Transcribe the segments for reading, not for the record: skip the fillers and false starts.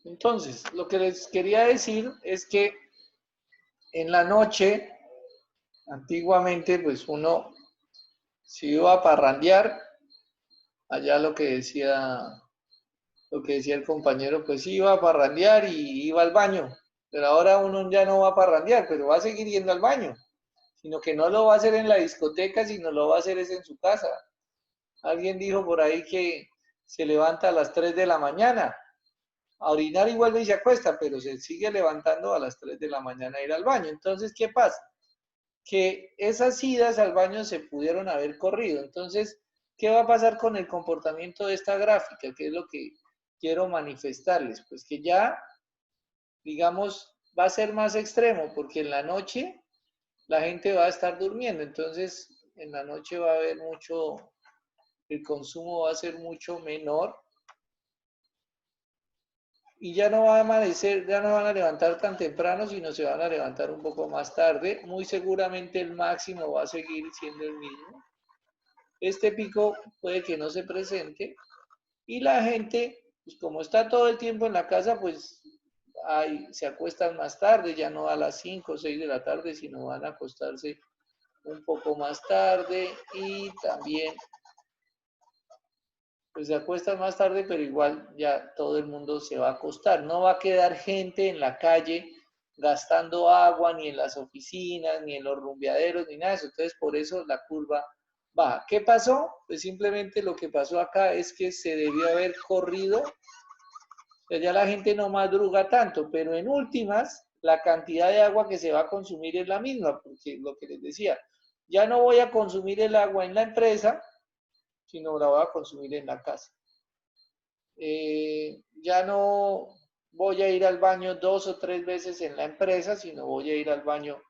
Entonces, lo que les quería decir es que en la noche, antiguamente, pues uno se iba a parrandear, allá lo que decía el compañero, pues iba a parrandear y iba al baño. Pero ahora uno ya no va a parrandear, pero va a seguir yendo al baño, sino que no lo va a hacer en la discoteca, sino lo va a hacer es en su casa. Alguien dijo por ahí que se levanta a las 3 de la mañana a orinar y vuelve y se acuesta, pero se sigue levantando a las 3 de la mañana a ir al baño. Entonces, ¿qué pasa? Que esas idas al baño se pudieron haber corrido. Entonces, ¿qué va a pasar con el comportamiento de esta gráfica? ¿Qué es lo que quiero manifestarles? Pues que ya, digamos, va a ser más extremo, porque en la noche la gente va a estar durmiendo. Entonces, en la noche va a haber mucho, el consumo va a ser mucho menor y ya no va a amanecer, ya no van a levantar tan temprano, sino se van a levantar un poco más tarde. Muy seguramente el máximo va a seguir siendo el mismo. Este pico puede que no se presente y la gente, pues como está todo el tiempo en la casa, pues se acuestan más tarde, ya no a las 5 o 6 de la tarde, sino van a acostarse un poco más tarde y también pues se acuestan más tarde, pero igual ya todo el mundo se va a acostar. No va a quedar gente en la calle gastando agua, ni en las oficinas, ni en los rumbeaderos, ni nada de eso. Entonces, por eso la curva baja. ¿Qué pasó? Pues simplemente lo que pasó acá es que se debió haber corrido, pues ya la gente no madruga tanto, pero en últimas, la cantidad de agua que se va a consumir es la misma, porque lo que les decía, ya no voy a consumir el agua en la empresa, sino la voy a consumir en la casa. Ya no voy a ir al baño 2 o 3 veces en la empresa, sino voy a ir al baño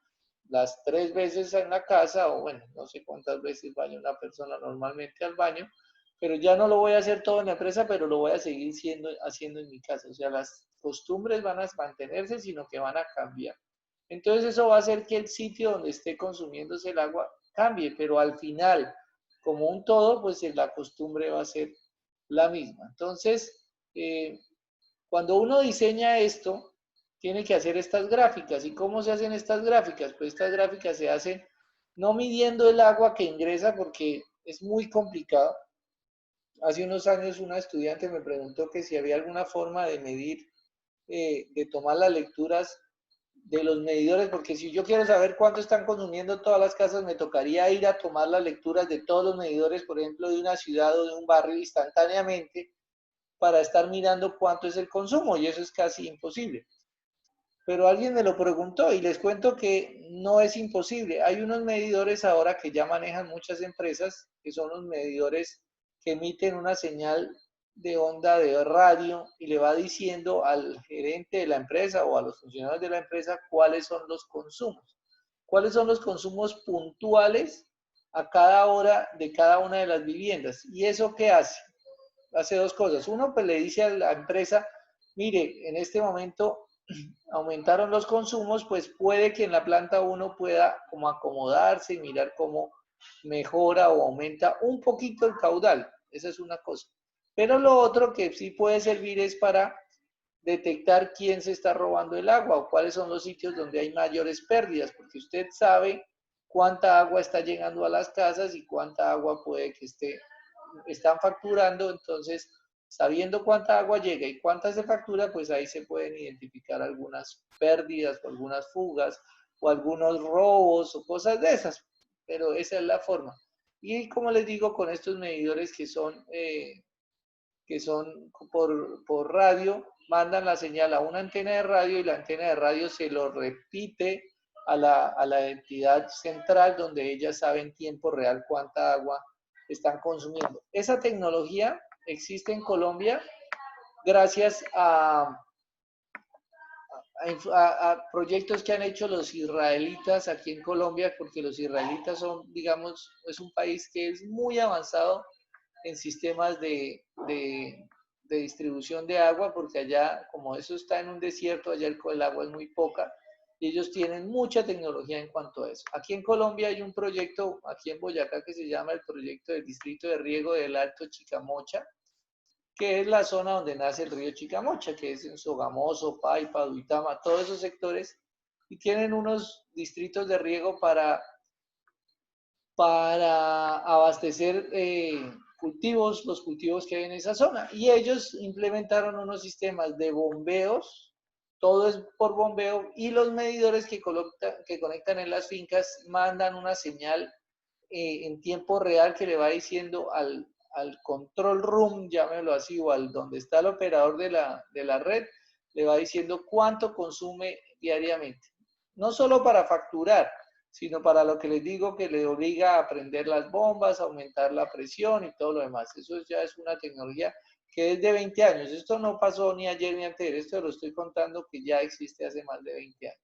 las 3 veces en la casa, o bueno, no sé cuántas veces vaya una persona normalmente al baño, pero ya no lo voy a hacer todo en la empresa, pero lo voy a seguir haciendo en mi casa. O sea, las costumbres van a mantenerse, sino que van a cambiar. Entonces eso va a hacer que el sitio donde esté consumiéndose el agua cambie, pero al final, como un todo, pues la costumbre va a ser la misma. Entonces, cuando uno diseña esto, tiene que hacer estas gráficas. ¿Y cómo se hacen estas gráficas? Pues estas gráficas se hacen no midiendo el agua que ingresa porque es muy complicado. Hace unos años una estudiante me preguntó que si había alguna forma de medir, de tomar las lecturas de los medidores, porque si yo quiero saber cuánto están consumiendo todas las casas, me tocaría ir a tomar las lecturas de todos los medidores, por ejemplo, de una ciudad o de un barrio instantáneamente para estar mirando cuánto es el consumo y eso es casi imposible. Pero alguien me lo preguntó y les cuento que no es imposible. Hay unos medidores ahora que ya manejan muchas empresas, que son los medidores que emiten una señal de onda de radio y le va diciendo al gerente de la empresa o a los funcionarios de la empresa cuáles son los consumos. Cuáles son los consumos puntuales a cada hora de cada una de las viviendas. ¿Y eso qué hace? Hace dos cosas. Uno, pues le dice a la empresa, mire, en este momento aumentaron los consumos, pues puede que en la planta uno pueda como acomodarse y mirar cómo mejora o aumenta un poquito el caudal. Esa es una cosa. Pero lo otro que sí puede servir es para detectar quién se está robando el agua o cuáles son los sitios donde hay mayores pérdidas, porque usted sabe cuánta agua está llegando a las casas y cuánta agua puede que están facturando, entonces sabiendo cuánta agua llega y cuánta se factura, pues ahí se pueden identificar algunas pérdidas o algunas fugas o algunos robos o cosas de esas, pero esa es la forma. Y como les digo, con estos medidores que son por radio, mandan la señal a una antena de radio y la antena de radio se lo repite a la entidad central donde ellas saben en tiempo real cuánta agua están consumiendo. Esa tecnología existe en Colombia gracias a proyectos que han hecho los israelitas aquí en Colombia, porque los israelitas son, digamos, es un país que es muy avanzado en sistemas de distribución de agua, porque allá, como eso está en un desierto, allá el agua es muy poca, y ellos tienen mucha tecnología en cuanto a eso. Aquí en Colombia hay un proyecto, aquí en Boyacá, que se llama el proyecto del Distrito de Riego del Alto Chicamocha, que es la zona donde nace el río Chicamocha, que es en Sogamoso, Paipa, Duitama, todos esos sectores, y tienen unos distritos de riego para abastecer cultivos, los cultivos que hay en esa zona. Y ellos implementaron unos sistemas de bombeos, todo es por bombeo, y los medidores que conectan en las fincas mandan una señal en tiempo real que le va diciendo al control room, llámelo así, o al donde está el operador de la red, le va diciendo cuánto consume diariamente. No solo para facturar, sino para lo que les digo, que le obliga a prender las bombas, aumentar la presión y todo lo demás. Eso ya es una tecnología que es de 20 años. Esto no pasó ni ayer ni antes, esto lo estoy contando que ya existe hace más de 20 años.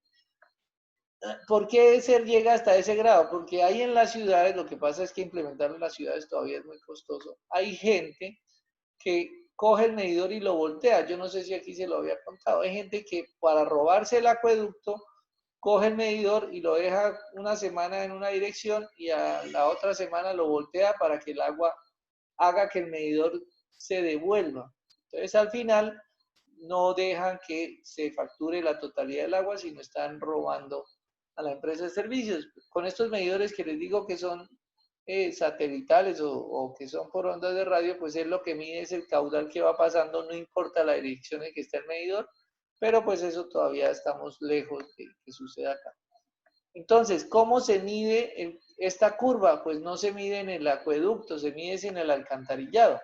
¿Por qué se llega hasta ese grado? Porque ahí en las ciudades, lo que pasa es que implementarlo en las ciudades todavía es muy costoso. Hay gente que coge el medidor y lo voltea. Yo no sé si aquí se lo había contado. Hay gente que para robarse el acueducto coge el medidor y lo deja una semana en una dirección y a la otra semana lo voltea para que el agua haga que el medidor se devuelva. Entonces al final no dejan que se facture la totalidad del agua, sino están robando a la empresa de servicios. Con estos medidores que les digo que son satelitales o que son por ondas de radio, pues es lo que mide es el caudal que va pasando, no importa la dirección en que está el medidor, pero pues eso todavía estamos lejos de que suceda acá. Entonces, ¿cómo se mide esta curva? Pues no se mide en el acueducto, se mide en el alcantarillado.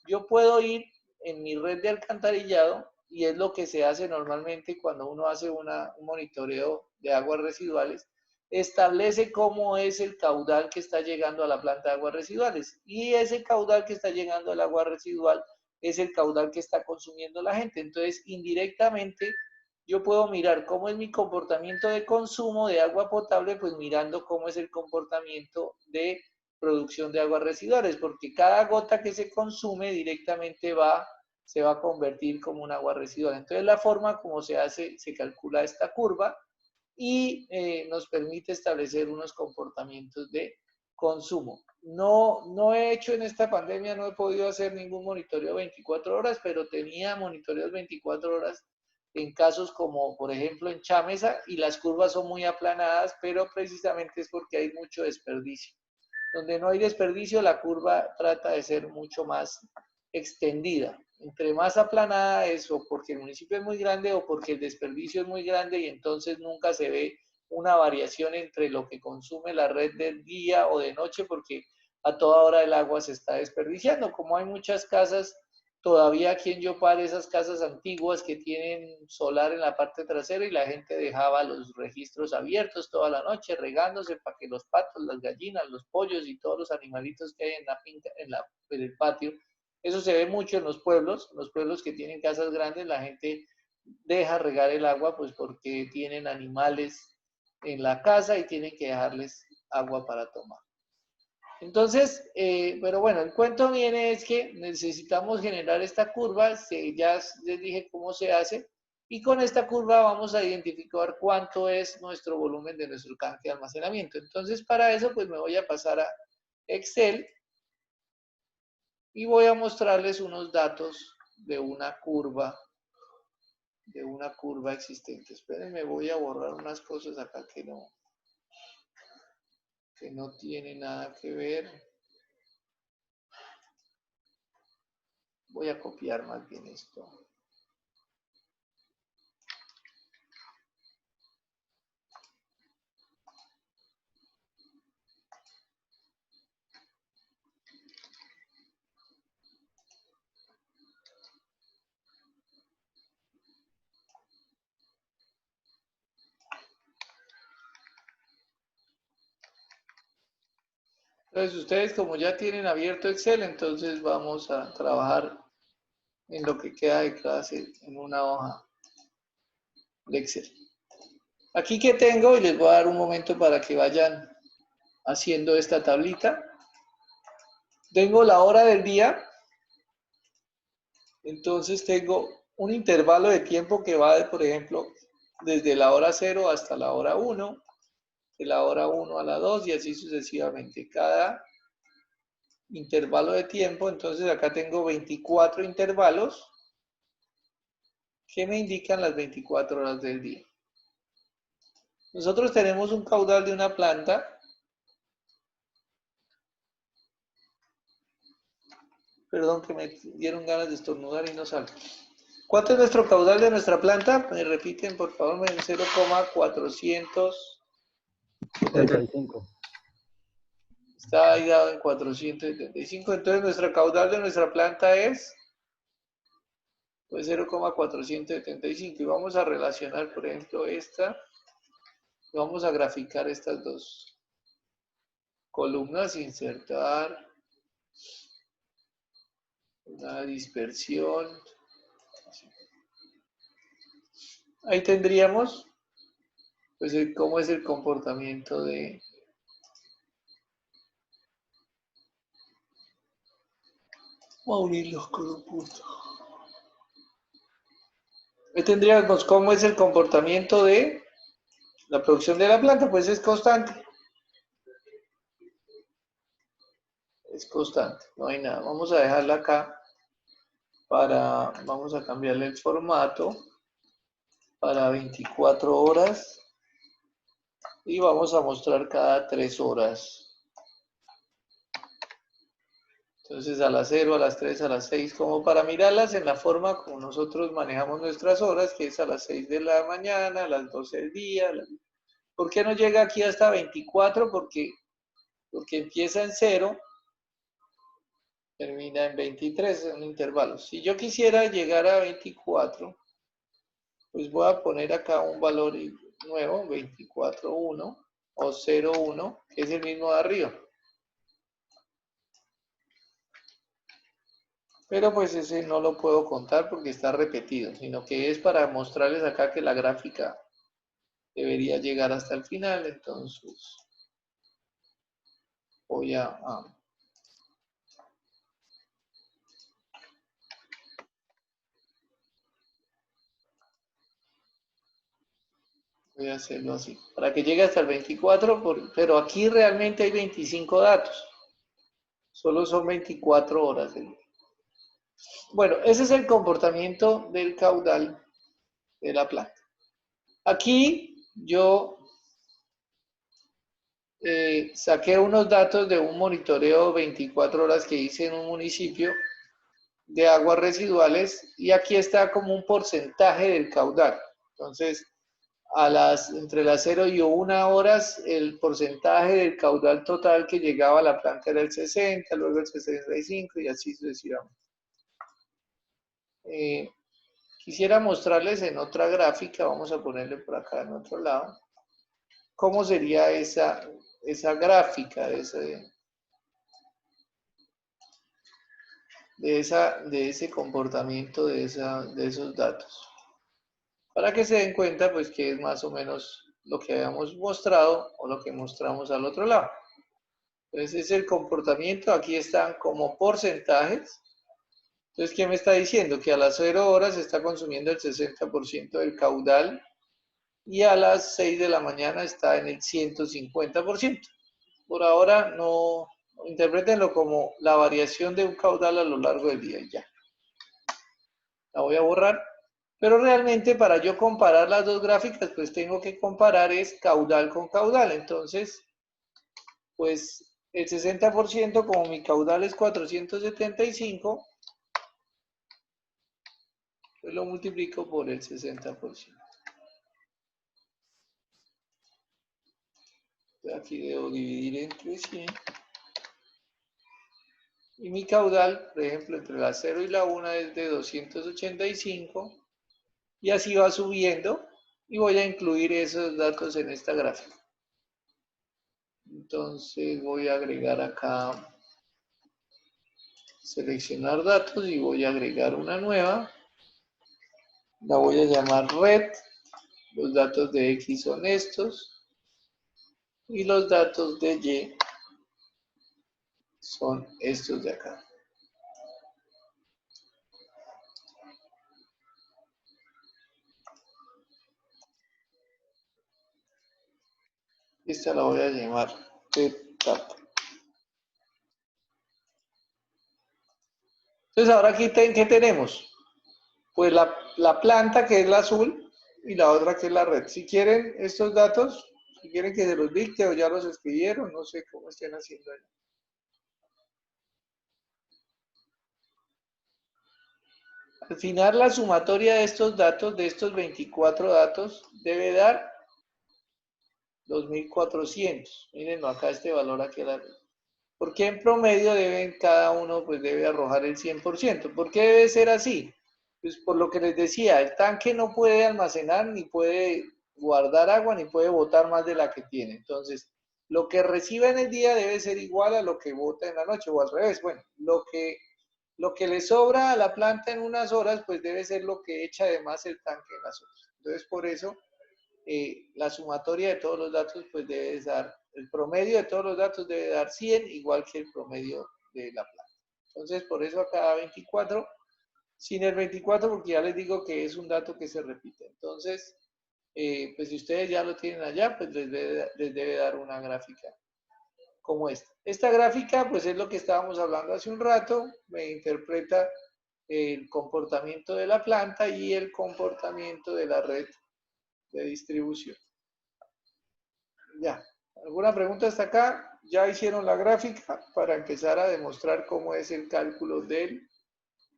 Yo puedo ir en mi red de alcantarillado y es lo que se hace normalmente cuando uno hace un monitoreo de aguas residuales, establece cómo es el caudal que está llegando a la planta de aguas residuales y ese caudal que está llegando al agua residual es el caudal que está consumiendo la gente. Entonces, indirectamente, yo puedo mirar cómo es mi comportamiento de consumo de agua potable, pues mirando cómo es el comportamiento de producción de aguas residuales, porque cada gota que se consume directamente se va a convertir como un agua residual. Entonces la forma como se hace, se calcula esta curva y nos permite establecer unos comportamientos de consumo. No he hecho en esta pandemia, no he podido hacer ningún monitoreo 24 horas, pero tenía monitoreos 24 horas en casos como, por ejemplo, en Chámeza, y las curvas son muy aplanadas, pero precisamente es porque hay mucho desperdicio. Donde no hay desperdicio, la curva trata de ser mucho más extendida. Entre más aplanada es o porque el municipio es muy grande o porque el desperdicio es muy grande y entonces nunca se ve una variación entre lo que consume la red del día o de noche porque a toda hora el agua se está desperdiciando. Como hay muchas casas todavía aquí en Yopal, esas casas antiguas que tienen solar en la parte trasera y la gente dejaba los registros abiertos toda la noche regándose para que los patos, las gallinas, los pollos y todos los animalitos que hay en la finca, en el patio, eso se ve mucho en los pueblos que tienen casas grandes, la gente deja regar el agua pues porque tienen animales en la casa y tienen que dejarles agua para tomar. Entonces, pero bueno, el cuento viene es que necesitamos generar esta curva, ya les dije cómo se hace, y con esta curva vamos a identificar cuánto es nuestro volumen de nuestro tanque de almacenamiento. Entonces, para eso, pues me voy a pasar a Excel y voy a mostrarles unos datos de una curva existente. Espérenme, voy a borrar unas cosas acá que no tienen nada que ver. Voy a copiar más bien esto. Entonces ustedes como ya tienen abierto Excel, entonces vamos a trabajar en lo que queda de clase en una hoja de Excel. Aquí que tengo, y les voy a dar un momento para que vayan haciendo esta tablita. Tengo la hora del día, entonces tengo un intervalo de tiempo que va, por ejemplo, desde la hora 0 hasta la hora 1, de la hora 1 a la 2 y así sucesivamente. Cada intervalo de tiempo, entonces acá tengo 24 intervalos que me indican las 24 horas del día. Nosotros tenemos un caudal de una planta, perdón que me dieron ganas de estornudar y no sale. ¿Cuánto es nuestro caudal de nuestra planta? Me repiten, por favor, 35. Está ahí dado en 475. Entonces, nuestro caudal de nuestra planta es pues 0,475. Y vamos a relacionar, por ejemplo, esta. Vamos a graficar estas dos columnas, insertar una dispersión. Ahí tendríamos pues cómo es el comportamiento de... Vamos a unirlos con un punto. Ahí tendríamos cómo es el comportamiento de la producción de la planta, pues es constante. Es constante, no hay nada. Vamos a dejarla acá vamos a cambiarle el formato para 24 horas y vamos a mostrar cada 3 horas. Entonces a las 0, a las 3, a las 6, como para mirarlas en la forma como nosotros manejamos nuestras horas, que es a las 6 de la mañana, a las 12 del día. ¿Por qué no llega aquí hasta 24? Porque empieza en 0, termina en 23, en un intervalo. Si yo quisiera llegar a 24, pues voy a poner acá un valor nuevo, 24.1 o 0.1, que es el mismo de arriba. Pero pues ese no lo puedo contar porque está repetido, sino que es para mostrarles acá que la gráfica debería llegar hasta el final. Entonces voy voy a hacerlo así, para que llegue hasta el 24, pero aquí realmente hay 25 datos. Solo son 24 horas. Bueno, ese es el comportamiento del caudal de la planta. Aquí yo saqué unos datos de un monitoreo 24 horas que hice en un municipio de aguas residuales y aquí está como un porcentaje del caudal. Entonces, entre las 0 y 1 horas, el porcentaje del caudal total que llegaba a la planta era el 60, luego el 65 y así sucesivamente. Quisiera mostrarles en otra gráfica, vamos a ponerle por acá en otro lado, cómo sería esa gráfica de ese comportamiento de esos datos. Para que se den cuenta, pues, que es más o menos lo que habíamos mostrado o lo que mostramos al otro lado. Entonces, es el comportamiento. Aquí están como porcentajes. Entonces, ¿qué me está diciendo? Que a las 0 horas se está consumiendo el 60% del caudal y a las 6 de la mañana está en el 150%. Por ahora no, interpretenlo como la variación de un caudal a lo largo del día y ya. La voy a borrar. Pero realmente para yo comparar las dos gráficas, pues tengo que comparar es caudal con caudal. Entonces, pues el 60%, como mi caudal es 475, pues lo multiplico por el 60%. Aquí debo dividir entre 100. Y mi caudal, por ejemplo, entre la 0 y la 1 es de 285. Y así va subiendo. Y voy a incluir esos datos en esta gráfica. Entonces voy a agregar acá, seleccionar datos y voy a agregar una nueva. La voy a llamar red. Los datos de X son estos. Y los datos de Y son estos de acá. Esta la voy a llamar TAP. Entonces ahora aquí, ¿qué tenemos? Pues la planta que es la azul y la otra que es la red. Si quieren estos datos, si quieren que se los dicte o ya los escribieron, no sé cómo estén haciendo ahí. Al final la sumatoria de estos datos, de estos 24 datos, debe dar 2400. Miren acá este valor aquí a la red. Porque en promedio deben, cada uno pues debe arrojar el 100%. ¿Por qué debe ser así? Pues por lo que les decía, el tanque no puede almacenar, ni puede guardar agua, ni puede botar más de la que tiene. Entonces, lo que reciba en el día debe ser igual a lo que bota en la noche, o al revés. Bueno, lo que le sobra a la planta en unas horas, pues debe ser lo que echa además el tanque en las horas. Entonces, por eso la sumatoria de todos los datos pues debe dar, el promedio de todos los datos debe dar 100, igual que el promedio de la planta. Entonces, por eso acá 24, sin el 24, porque ya les digo que es un dato que se repite. Entonces, pues si ustedes ya lo tienen allá, pues les debe dar una gráfica como esta. Esta gráfica, pues es lo que estábamos hablando hace un rato, me interpreta el comportamiento de la planta y el comportamiento de la red de distribución. Ya. ¿Alguna pregunta hasta acá? Ya hicieron la gráfica para empezar a demostrar cómo es el cálculo del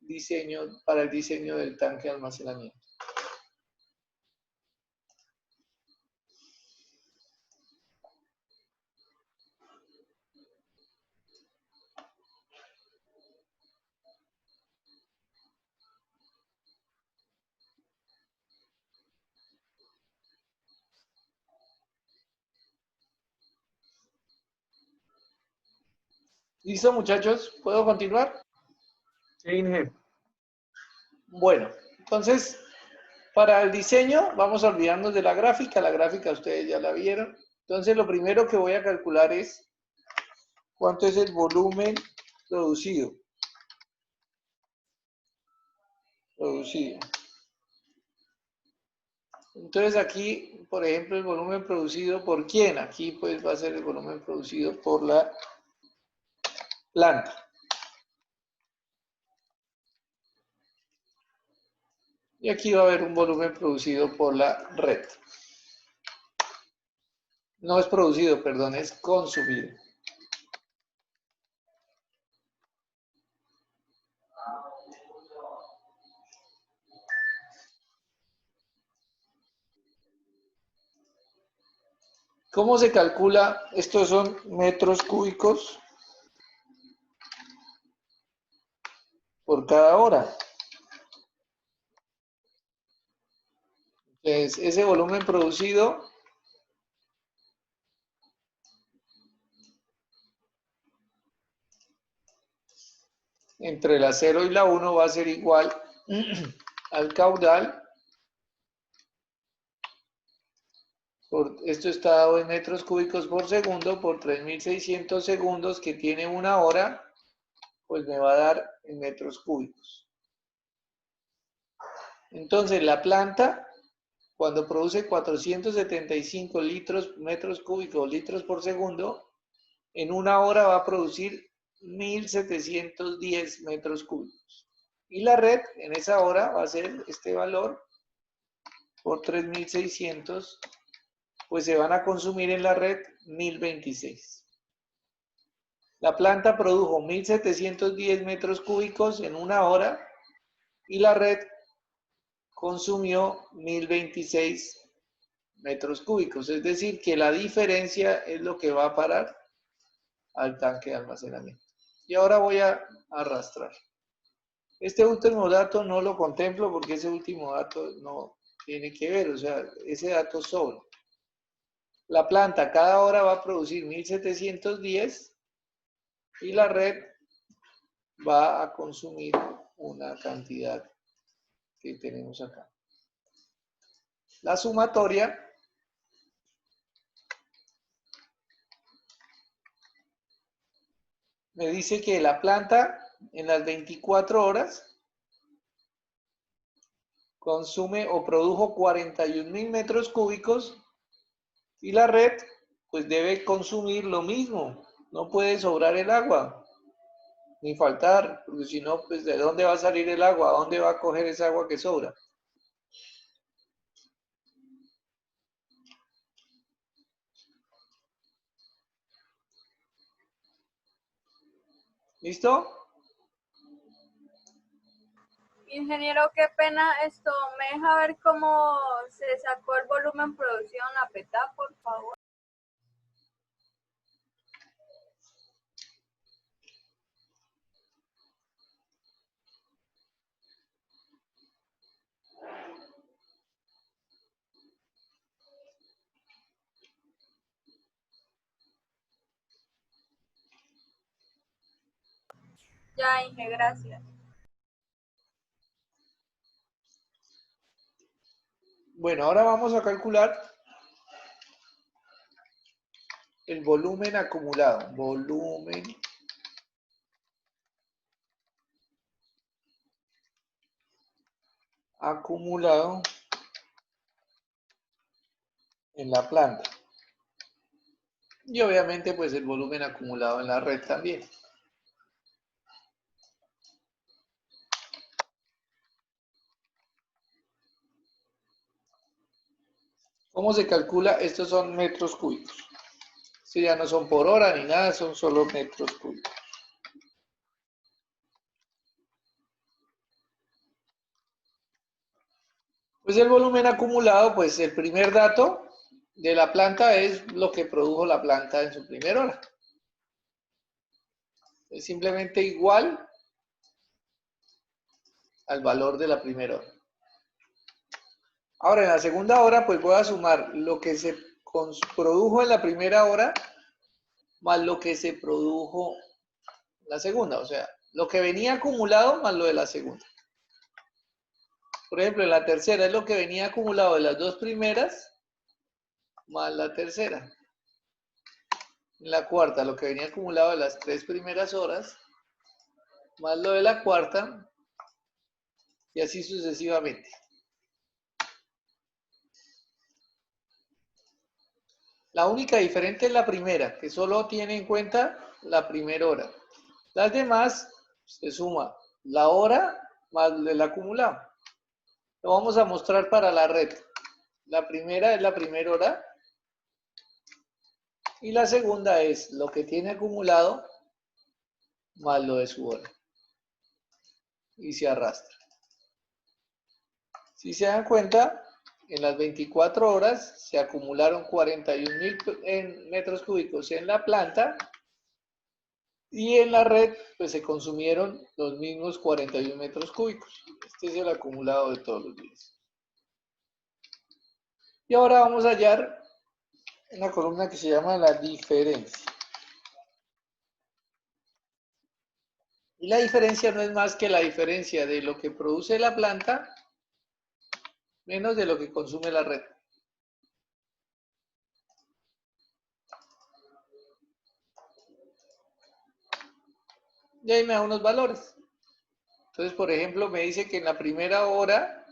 diseño, para el diseño del tanque de almacenamiento. ¿Listo, muchachos? ¿Puedo continuar? Sí, Inge. Bueno, entonces, para el diseño, vamos a olvidarnos de la gráfica ustedes ya la vieron. Entonces, lo primero que voy a calcular es cuánto es el volumen producido. Entonces aquí, por ejemplo, el volumen producido por quién. Aquí pues va a ser el volumen producido por la planta. Y aquí va a haber un volumen producido por la red. No es producido, perdón, es consumido. ¿Cómo se calcula? Estos son metros cúbicos por cada hora. Entonces, ese volumen producido entre la 0 y la 1 va a ser igual al caudal. Esto está dado en metros cúbicos por segundo por 3.600 segundos que tiene una hora, pues me va a dar en metros cúbicos. Entonces la planta, cuando produce 475 metros cúbicos, litros por segundo, en una hora va a producir 1.710 metros cúbicos. Y la red en esa hora va a ser este valor por 3.600, pues se van a consumir en la red 1.026. La planta produjo 1.710 metros cúbicos en una hora y la red consumió 1.026 metros cúbicos. Es decir, que la diferencia es lo que va a parar al tanque de almacenamiento. Y ahora voy a arrastrar. Este último dato no lo contemplo porque ese último dato no tiene que ver, o sea, ese dato sobra. La planta cada hora va a producir 1.710 y la red va a consumir una cantidad que tenemos acá. La sumatoria me dice que la planta en las 24 horas consume o produjo 41.000 metros cúbicos y la red pues debe consumir lo mismo, no puede sobrar el agua. ni faltar, porque si no, pues ¿de dónde va a salir el agua? ¿A dónde va a coger esa agua que sobra? ¿Listo? Ingeniero, qué pena esto. ¿Me deja ver cómo se sacó el volumen producido en la PETA, por favor? Ya, Inge, gracias. Bueno, ahora vamos a calcular el volumen acumulado. Volumen acumulado en la planta. Y obviamente pues el volumen acumulado en la red también. ¿Cómo se calcula? Estos son metros cúbicos. Estos ya no son por hora ni nada, son solo metros cúbicos. Pues el volumen acumulado, pues el primer dato de la planta es lo que produjo la planta en su primera hora. Es simplemente igual al valor de la primera hora. Ahora, en la segunda hora, pues voy a sumar lo que se produjo en la primera hora más lo que se produjo en la segunda. O sea, lo que venía acumulado más lo de la segunda. Por ejemplo, en la tercera es lo que venía acumulado de las dos primeras más la tercera. En la cuarta, lo que venía acumulado de las tres primeras horas más lo de la cuarta y así sucesivamente. La única diferente es la primera, que solo tiene en cuenta la primera hora. Las demás se suma la hora más el acumulado. Lo vamos a mostrar para la red. La primera es la primera hora y la segunda es lo que tiene acumulado más lo de su hora. Y se arrastra. Si se dan cuenta, en las 24 horas se acumularon 41.000 metros cúbicos en la planta y en la red pues se consumieron los mismos 41 metros cúbicos. Este es el acumulado de todos los días. Y ahora vamos a hallar una columna que se llama la diferencia. Y la diferencia no es más que la diferencia de lo que produce la planta menos de lo que consume la red. Y ahí me da unos valores. Entonces, por ejemplo, me dice que en la primera hora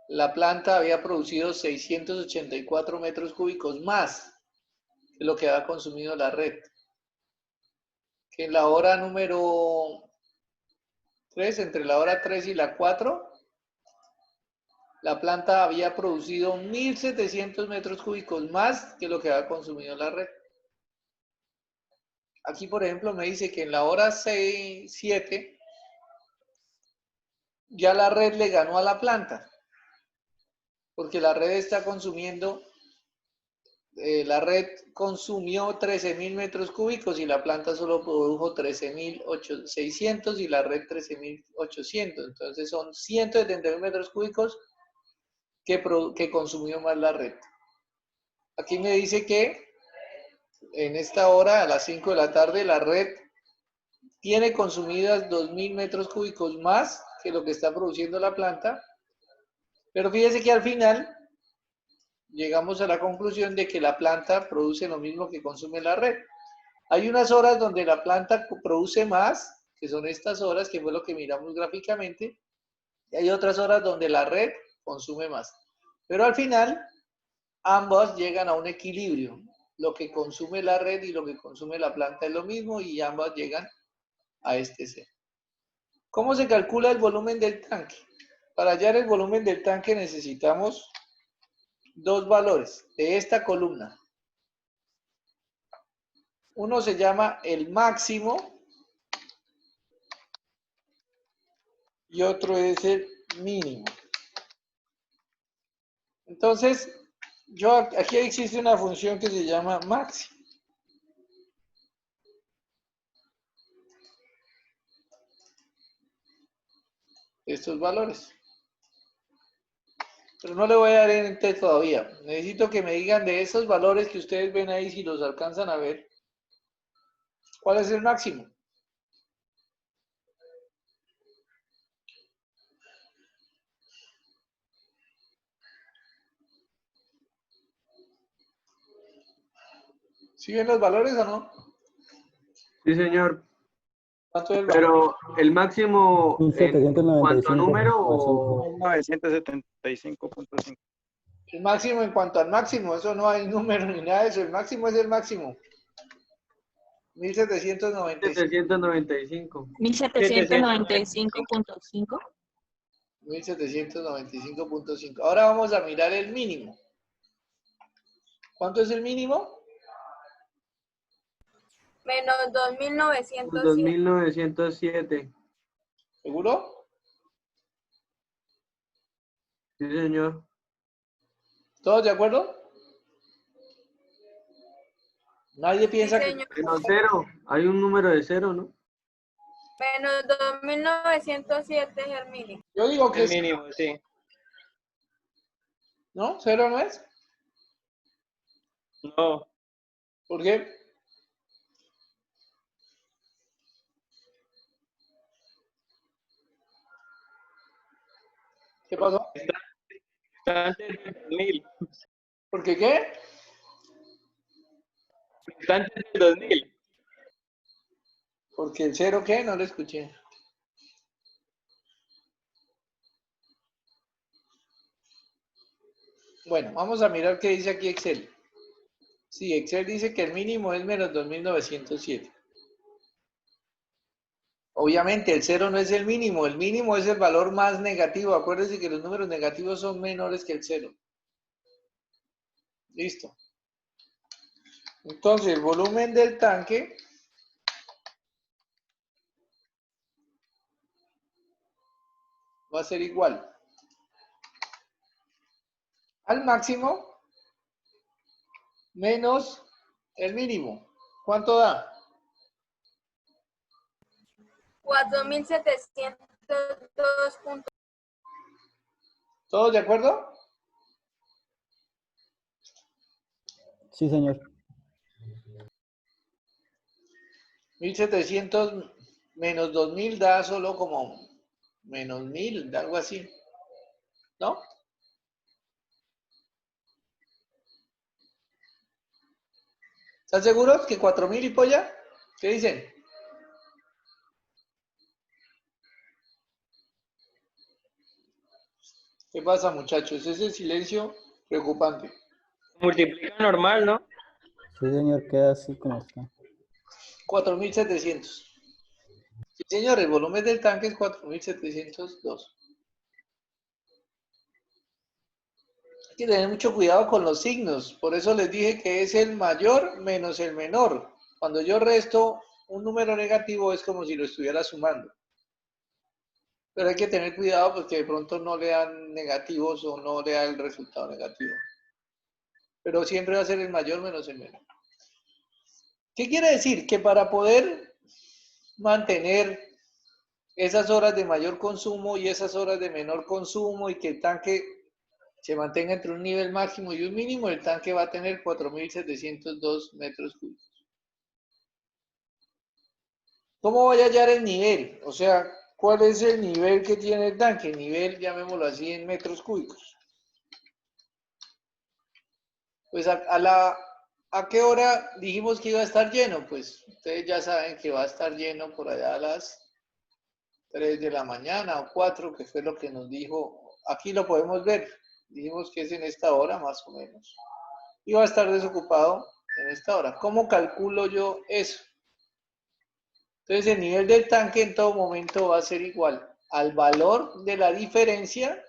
la planta había producido 684 metros cúbicos más de lo que había consumido la red. Que en la hora número 3, entre la hora 3 y la 4, la planta había producido 1.700 metros cúbicos más que lo que había consumido la red. Aquí, por ejemplo, me dice que en la hora 6, 7, ya la red le ganó a la planta, porque la red está consumiendo, la red consumió 13.000 metros cúbicos y la planta solo produjo 13.600 y la red 13.800. Entonces son 170.000 metros cúbicos que consumió más la red. Aquí me dice que en esta hora, a las 5 de la tarde, la red tiene consumidas 2.000 metros cúbicos más que lo que está produciendo la planta, pero fíjese que al final llegamos a la conclusión de que la planta produce lo mismo que consume la red. Hay unas horas donde la planta produce más, que son estas horas, que fue lo que miramos gráficamente, y hay otras horas donde la red consume más. Pero al final, ambas llegan a un equilibrio. Lo que consume la red y lo que consume la planta es lo mismo y ambas llegan a este cero. ¿Cómo se calcula el volumen del tanque? Para hallar el volumen del tanque necesitamos dos valores de esta columna. Uno se llama el máximo y otro es el mínimo. Entonces, aquí existe una función que se llama máximo. Estos valores. Pero no le voy a dar enter todavía. Necesito que me digan de esos valores que ustedes ven ahí, si los alcanzan a ver, ¿cuál es el máximo? ¿Sí ven los valores o no? Sí, señor. ¿Cuánto es el valor? Pero el máximo en cuanto a 1795. número o 975.5. El máximo en cuanto al máximo, eso no hay número ni nada de eso. El máximo es el máximo. 1795. 795. 1795.5. 1795.5. Ahora vamos a mirar el mínimo. ¿Cuánto es el mínimo? Menos 2907. 2907. ¿Seguro? Sí, señor. ¿Todos de acuerdo? Nadie piensa Sí, que... señor. Menos cero. Hay un número de cero, ¿no? Menos 2907 es el mínimo. Yo digo que El sí. mínimo, sí. ¿No? ¿Cero no es? No, ¿Por qué? ¿Qué pasó? está antes del 2000. ¿Por qué qué? Está antes del 2000. Porque el cero qué, no lo escuché. Bueno, vamos a mirar qué dice aquí Excel. Sí, Excel dice que el mínimo es menos 2907. Obviamente el cero no es el mínimo es el valor más negativo. Acuérdense que los números negativos son menores que el cero. Listo. Entonces el volumen del tanque va a ser igual al máximo menos el mínimo. ¿Cuánto da? 4702. ¿Todos de acuerdo? Sí, señor. 1700 menos 2000 da solo como menos 1000, algo así. ¿No? ¿Están seguros que 4000 y polla? ¿Qué dicen? ¿Qué pasa, muchachos? Ese silencio preocupante. Multiplica normal, ¿no? Sí, señor, queda así como está. 4700. Sí, señor, el volumen del tanque es 4702. Hay que tener mucho cuidado con los signos. Por eso les dije que es el mayor menos el menor. Cuando yo resto un número negativo es como si lo estuviera sumando. Pero hay que tener cuidado porque de pronto no le dan negativos o no le da el resultado negativo. Pero siempre va a ser el mayor menos el menor. ¿Qué quiere decir? Que para poder mantener esas horas de mayor consumo y esas horas de menor consumo y que el tanque se mantenga entre un nivel máximo y un mínimo, el tanque va a tener 4702 metros cúbicos. ¿Cómo voy a hallar el nivel? O sea, ¿cuál es el nivel que tiene el tanque? El nivel, llamémoslo así, en metros cúbicos. Pues ¿a qué hora dijimos que iba a estar lleno? Pues ustedes ya saben que va a estar lleno por allá a las 3 de la mañana o 4, que fue lo que nos dijo. Aquí lo podemos ver. Dijimos que es en esta hora más o menos. Y va a estar desocupado en esta hora. ¿Cómo calculo yo eso? Entonces el nivel del tanque en todo momento va a ser igual al valor de la diferencia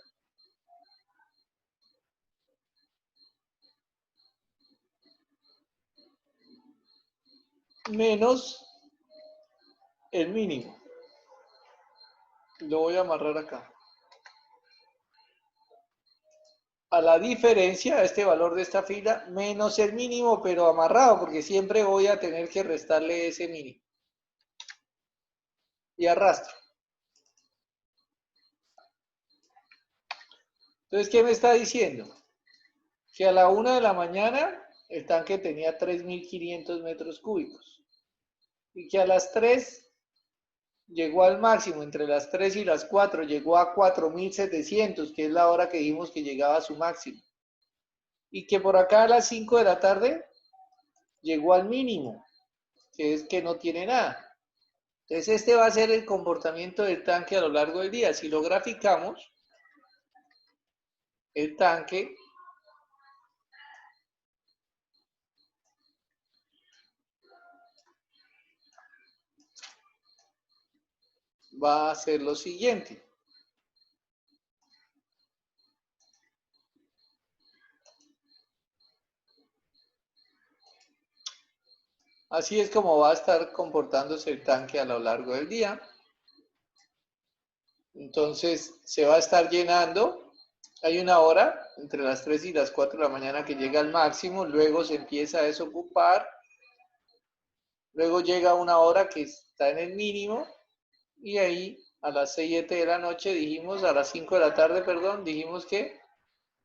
menos el mínimo. Lo voy a amarrar acá. A la diferencia, a este valor de esta fila, menos el mínimo, pero amarrado, porque siempre voy a tener que restarle ese mínimo. Y arrastro. Entonces, ¿qué me está diciendo? Que a la 1 de la mañana el tanque tenía 3.500 metros cúbicos. Y que a las 3 llegó al máximo, entre las 3 y las 4 llegó a 4.700, que es la hora que dijimos que llegaba a su máximo. Y que por acá a las 5 de la tarde llegó al mínimo, que es que no tiene nada. Entonces este va a ser el comportamiento del tanque a lo largo del día. Si lo graficamos, el tanque va a hacer lo siguiente. Así es como va a estar comportándose el tanque a lo largo del día. Entonces se va a estar llenando. Hay una hora entre las 3 y las 4 de la mañana que llega al máximo, luego se empieza a desocupar, luego llega una hora que está en el mínimo y ahí a las 6, 7 de la noche dijimos, a las 5 de la tarde, perdón, dijimos que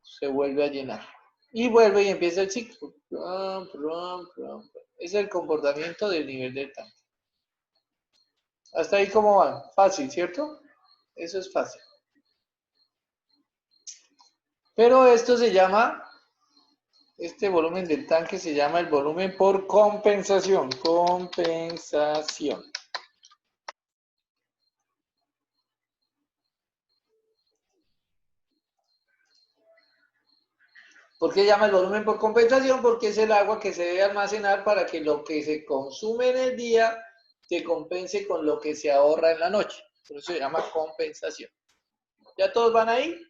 se vuelve a llenar. Y vuelve y empieza el ciclo. Es el comportamiento del nivel del tanque. Hasta ahí cómo van. Fácil, ¿cierto? Eso es fácil. Pero esto se llama, este volumen del tanque se llama el volumen por compensación. Compensación. ¿Por qué llama el volumen por compensación? Porque es el agua que se debe almacenar para que lo que se consume en el día se compense con lo que se ahorra en la noche. Por eso se llama compensación. ¿Ya todos van ahí?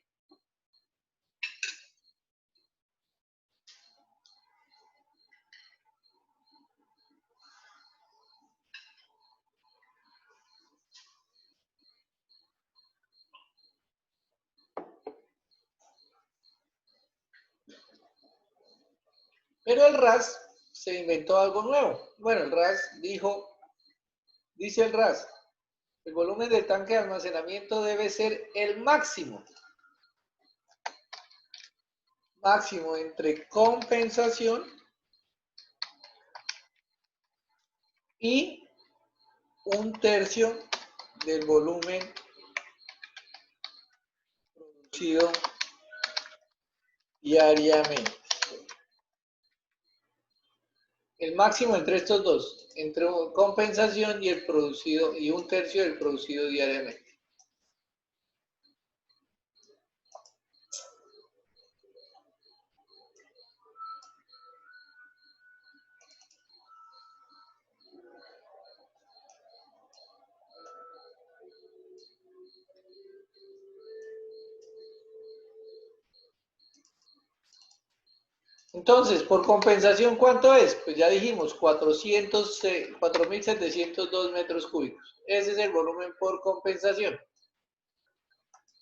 Pero el RAS se inventó algo nuevo. Bueno, el RAS dice el RAS, el volumen del tanque de almacenamiento debe ser el máximo. Máximo entre compensación y 1/3 del volumen producido diariamente. El máximo entre estos dos, entre compensación y el producido, y 1/3 del producido diariamente. Entonces, por compensación, ¿cuánto es? Pues ya dijimos, 4.702 metros cúbicos. Ese es el volumen por compensación.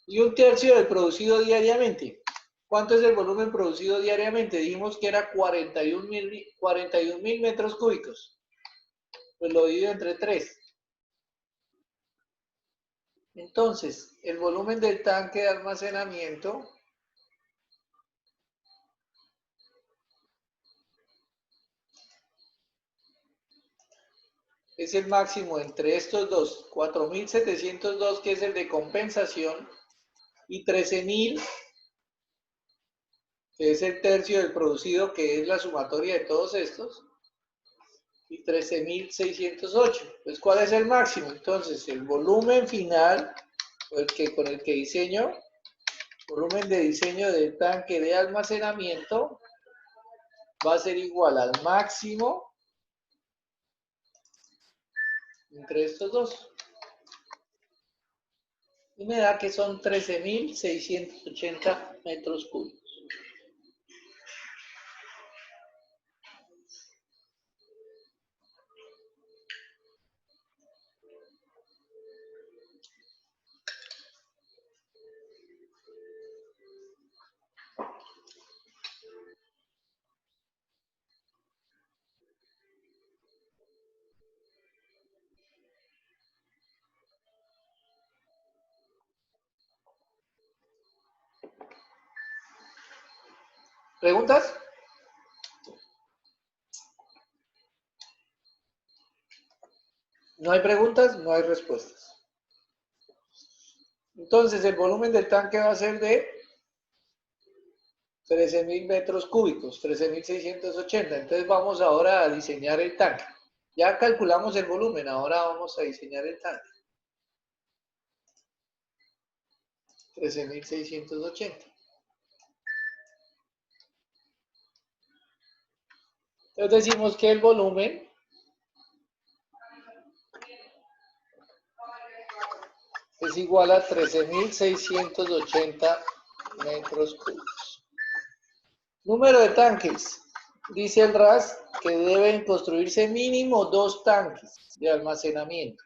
Y 1/3 del producido diariamente. ¿Cuánto es el volumen producido diariamente? Dijimos que era 41.000 metros cúbicos. Pues lo divido entre 3. Entonces, el volumen del tanque de almacenamiento es el máximo entre estos dos, 4.702, que es el de compensación, y 13.000, que es el tercio del producido, que es la sumatoria de todos estos, y 13.608. Pues, ¿cuál es el máximo? Entonces, el volumen final, con el que diseño, volumen de diseño del tanque de almacenamiento, va a ser igual al máximo entre estos dos. Y me da que son 13.680 metros cúbicos. ¿Preguntas? No hay preguntas, no hay respuestas. Entonces, el volumen del tanque va a ser de 13.000 metros cúbicos, 13.680. Entonces, vamos ahora a diseñar el tanque. Ya calculamos el volumen, ahora vamos a diseñar el tanque. 13.680. Entonces decimos que el volumen es igual a 13.680 metros cúbicos. Número de tanques. Dice el RAS que deben construirse mínimo 2 tanques de almacenamiento.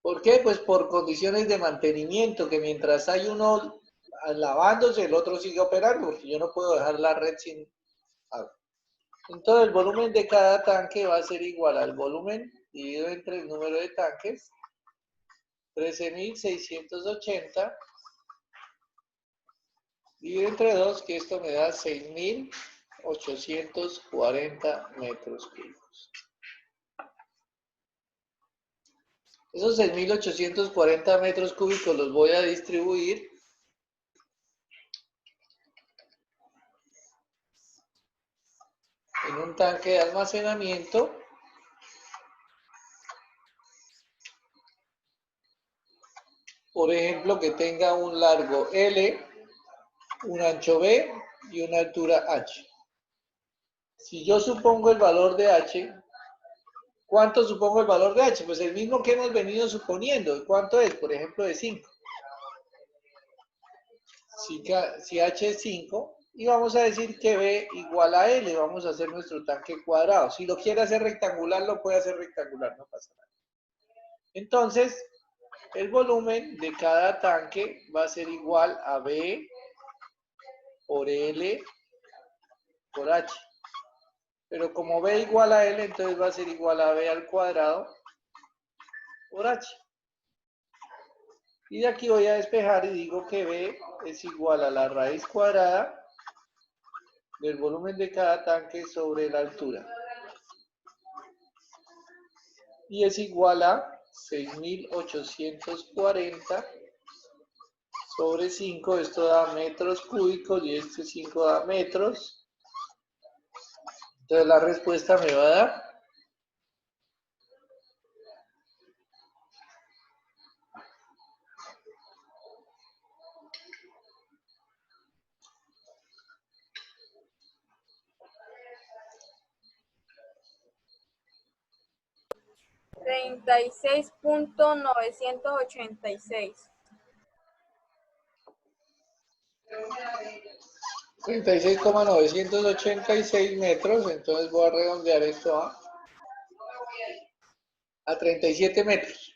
¿Por qué? Pues por condiciones de mantenimiento, que mientras hay uno lavándose, el otro sigue operando, porque yo no puedo dejar la red sin agua. Entonces el volumen de cada tanque va a ser igual al volumen dividido entre el número de tanques, 13.680, dividido entre 2, que esto me da 6.840 metros cúbicos. Esos 6.840 metros cúbicos los voy a distribuir en un tanque de almacenamiento por ejemplo, que tenga un largo L, un ancho B y una altura H. Si yo supongo el valor de H, ¿cuánto supongo el valor de H? Pues el mismo que hemos venido suponiendo. ¿Cuánto es? Por ejemplo, de 5. Si H es 5, y vamos a decir que B igual a L, vamos a hacer nuestro tanque cuadrado. Si lo quiere hacer rectangular, lo puede hacer rectangular, no pasa nada. Entonces, el volumen de cada tanque va a ser igual a B por L por H. Pero como B igual a L, entonces va a ser igual a B al cuadrado por H. Y de aquí voy a despejar y digo que B es igual a la raíz cuadrada del volumen de cada tanque sobre la altura. Y es igual a 6.840 sobre 5. Esto da metros cúbicos y este 5 da metros. Entonces la respuesta me va a dar 36.986. 36,986 metros, entonces voy a redondear esto a 37 metros.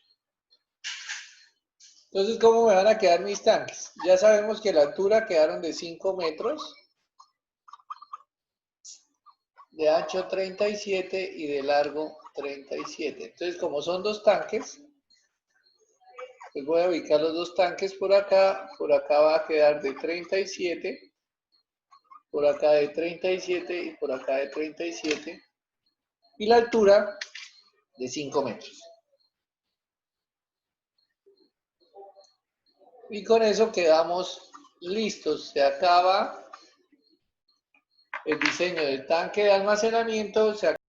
Entonces, ¿cómo me van a quedar mis tanques? Ya sabemos que la altura quedaron de 5 metros, de ancho 37 y de largo 37. Entonces, como son 2 tanques, pues voy a ubicar los 2 tanques por acá va a quedar de 37, por acá de 37 y por acá de 37, y la altura de 5 metros. Y con eso quedamos listos. Se acaba el diseño del tanque de almacenamiento, se